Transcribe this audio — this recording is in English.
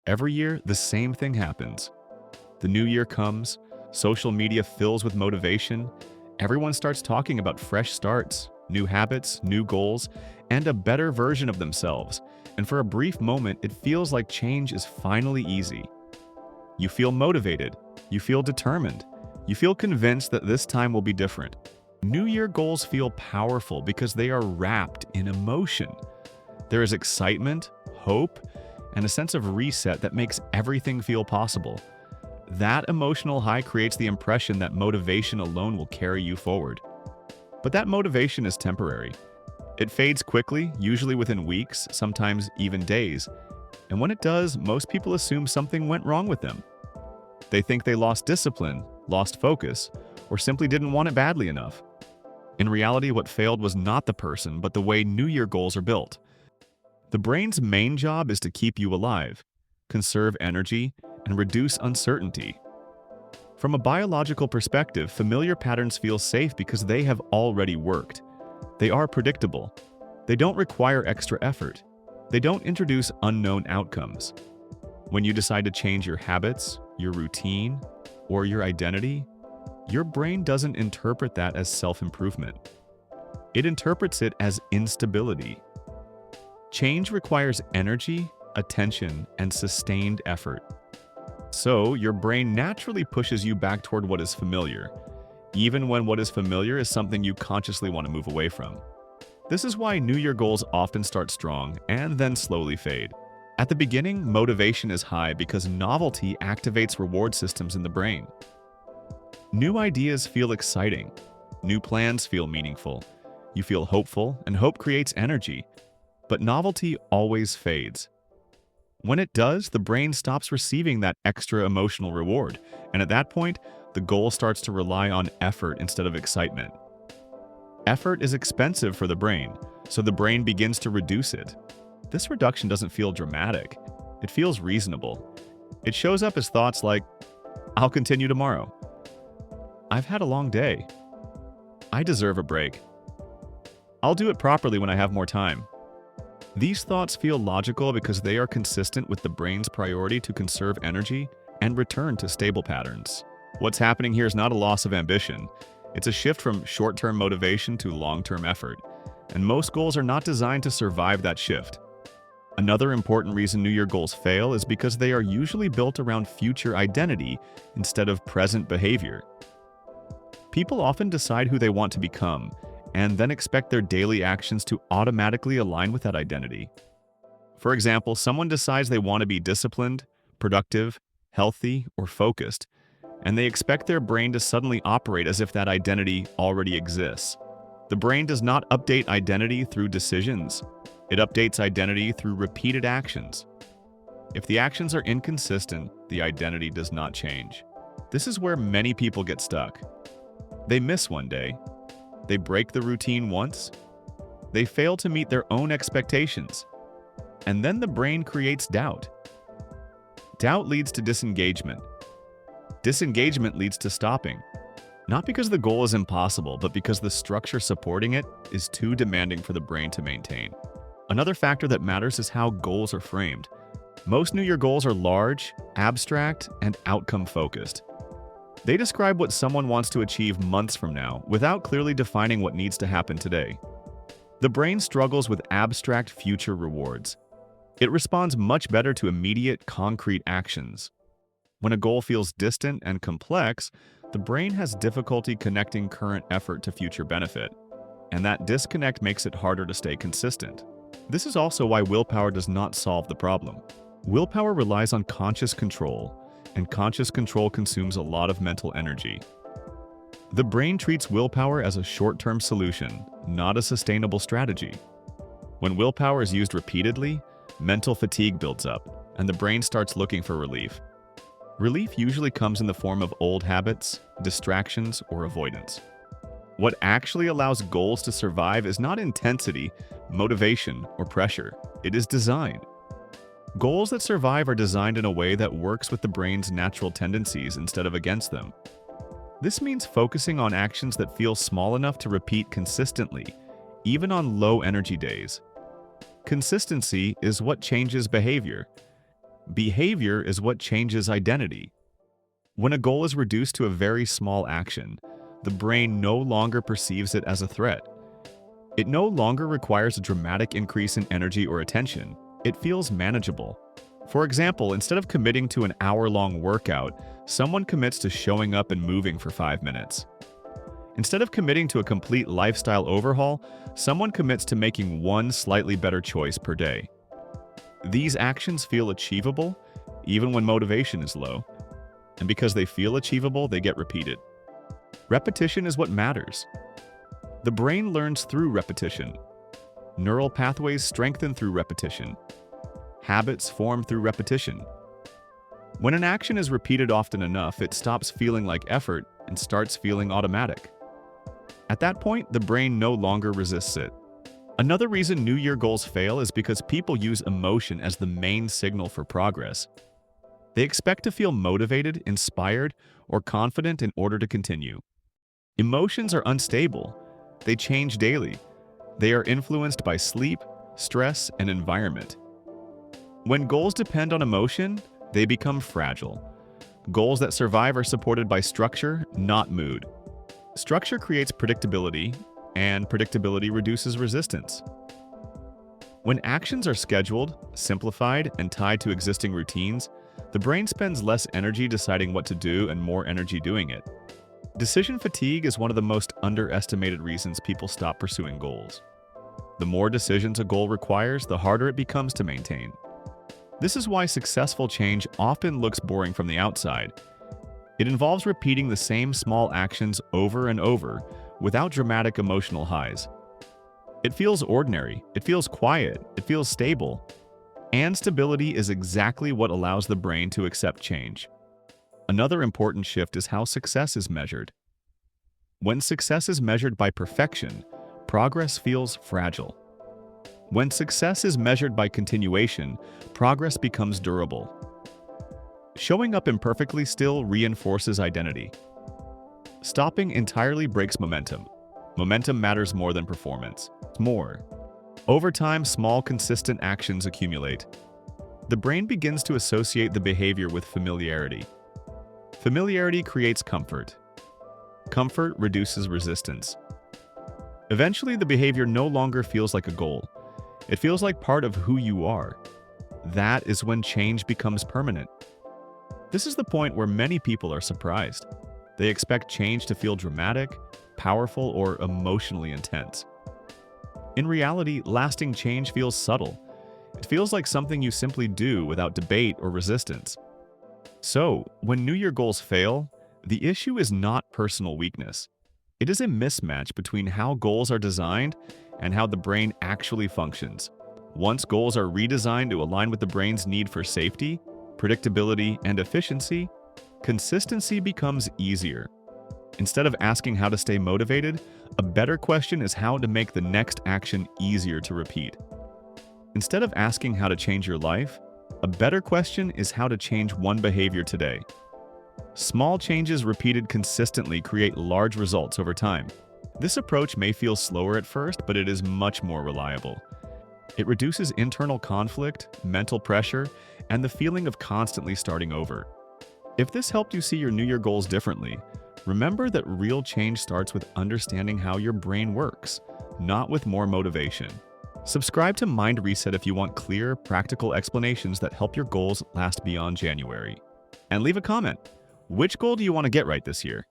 Every year, the same thing happens. The new year comes, social media fills with motivation, everyone starts talking about fresh starts, new habits, new goals, and a better version of themselves. And for a brief moment, it feels like change is finally easy. You feel motivated, you feel determined, you feel convinced that this time will be different. New Year goals feel powerful because they are wrapped in emotion. There is excitement, hope, and a sense of reset that makes everything feel possible. That emotional high creates the impression that motivation alone will carry you forward. But that motivation is temporary. It fades quickly, usually within weeks, sometimes even days. And when it does, most people assume something went wrong with them. They think they lost discipline, lost focus, or simply didn't want it badly enough. In reality, what failed was not the person, but the way New Year goals are built. The brain's main job is to keep you alive, conserve energy, and reduce uncertainty. From a biological perspective, familiar patterns feel safe because they have already worked. They are predictable. They don't require extra effort. They don't introduce unknown outcomes. When you decide to change your habits, your routine, or your identity, your brain doesn't interpret that as self-improvement. It interprets it as instability. Change requires energy, attention, and sustained effort. So, your brain naturally pushes you back toward what is familiar, even when what is familiar is something you consciously want to move away from. This is why New Year goals often start strong and then slowly fade. At the beginning, motivation is high because novelty activates reward systems in the brain. New ideas feel exciting. New plans feel meaningful. You feel hopeful, and hope creates energy. But novelty always fades. When it does, the brain stops receiving that extra emotional reward, and at that point, the goal starts to rely on effort instead of excitement. Effort is expensive for the brain, so the brain begins to reduce it. This reduction doesn't feel dramatic. It feels reasonable. It shows up as thoughts like, "I'll continue tomorrow." "I've had a long day." "I deserve a break." "I'll do it properly when I have more time." These thoughts feel logical because they are consistent with the brain's priority to conserve energy and return to stable patterns. What's happening here is not a loss of ambition. It's a shift from short-term motivation to long-term effort, and most goals are not designed to survive that shift. Another important reason New Year goals fail is because they are usually built around future identity instead of present behavior. People often decide who they want to become, and then expect their daily actions to automatically align with that identity. For example, someone decides they want to be disciplined, productive, healthy, or focused, and they expect their brain to suddenly operate as if that identity already exists. The brain does not update identity through decisions. It updates identity through repeated actions. If the actions are inconsistent, the identity does not change. This is where many people get stuck. They miss one day. They break the routine once. They fail to meet their own expectations. And then the brain creates doubt. Doubt leads to disengagement. Disengagement leads to stopping. Not because the goal is impossible, but because the structure supporting it is too demanding for the brain to maintain. Another factor that matters is how goals are framed. Most New Year goals are large, abstract, and outcome-focused. They describe what someone wants to achieve months from now without clearly defining what needs to happen today. The brain struggles with abstract future rewards. It responds much better to immediate, concrete actions. When a goal feels distant and complex, the brain has difficulty connecting current effort to future benefit, and that disconnect makes it harder to stay consistent. This is also why willpower does not solve the problem. Willpower relies on conscious control, and conscious control consumes a lot of mental energy. The brain treats willpower as a short-term solution, not a sustainable strategy. When willpower is used repeatedly, mental fatigue builds up, and the brain starts looking for relief. Relief usually comes in the form of old habits, distractions, or avoidance. What actually allows goals to survive is not intensity, motivation, or pressure. It is design. Goals that survive are designed in a way that works with the brain's natural tendencies instead of against them. This means focusing on actions that feel small enough to repeat consistently, even on low-energy days. Consistency is what changes behavior. behavior is what changes identity. When a goal is reduced to a very small action, the brain no longer perceives it as a threat. It no longer requires a dramatic increase in energy or attention. It feels manageable. For example, instead of committing to an hour-long workout, someone commits to showing up and moving for 5 minutes. Instead of committing to a complete lifestyle overhaul, someone commits to making one slightly better choice per day. These actions feel achievable, even when motivation is low. And because they feel achievable, they get repeated. Repetition is what matters. The brain learns through repetition. Neural pathways strengthen through repetition. Habits form through repetition. When an action is repeated often enough, it stops feeling like effort and starts feeling automatic. At that point, the brain no longer resists it. Another reason New Year goals fail is because people use emotion as the main signal for progress. They expect to feel motivated, inspired, or confident in order to continue. Emotions are unstable. They change daily. They are influenced by sleep, stress, and environment. When goals depend on emotion, they become fragile. Goals that survive are supported by structure, not mood. Structure creates predictability, and predictability reduces resistance. When actions are scheduled, simplified, and tied to existing routines, the brain spends less energy deciding what to do and more energy doing it. Decision fatigue is one of the most underestimated reasons people stop pursuing goals. The more decisions a goal requires, the harder it becomes to maintain. This is why successful change often looks boring from the outside. It involves repeating the same small actions over and over without dramatic emotional highs. It feels ordinary, it feels quiet, it feels stable. And stability is exactly what allows the brain to accept change. Another important shift is how success is measured. When success is measured by perfection, progress feels fragile. When success is measured by continuation, progress becomes durable. Showing up imperfectly still reinforces identity. Stopping entirely breaks momentum. Momentum matters more than performance. Over time, small, consistent actions accumulate. The brain begins to associate the behavior with familiarity. Familiarity creates comfort. Comfort reduces resistance. Eventually, the behavior no longer feels like a goal. It feels like part of who you are. That is when change becomes permanent. This is the point where many people are surprised. They expect change to feel dramatic, powerful, or emotionally intense. In reality, lasting change feels subtle. It feels like something you simply do without debate or resistance. So, when New Year goals fail, the issue is not personal weakness. It is a mismatch between how goals are designed and how the brain actually functions. Once goals are redesigned to align with the brain's need for safety, predictability, and efficiency, consistency becomes easier. Instead of asking how to stay motivated, a better question is how to make the next action easier to repeat. Instead of asking how to change your life, a better question is how to change one behavior today. Small changes repeated consistently create large results over time. This approach may feel slower at first, but it is much more reliable. It reduces internal conflict, mental pressure, and the feeling of constantly starting over. If this helped you see your New Year goals differently, remember that real change starts with understanding how your brain works, not with more motivation. Subscribe to Mind Reset if you want clear, practical explanations that help your goals last beyond January. And leave a comment. Which goal do you want to get right this year?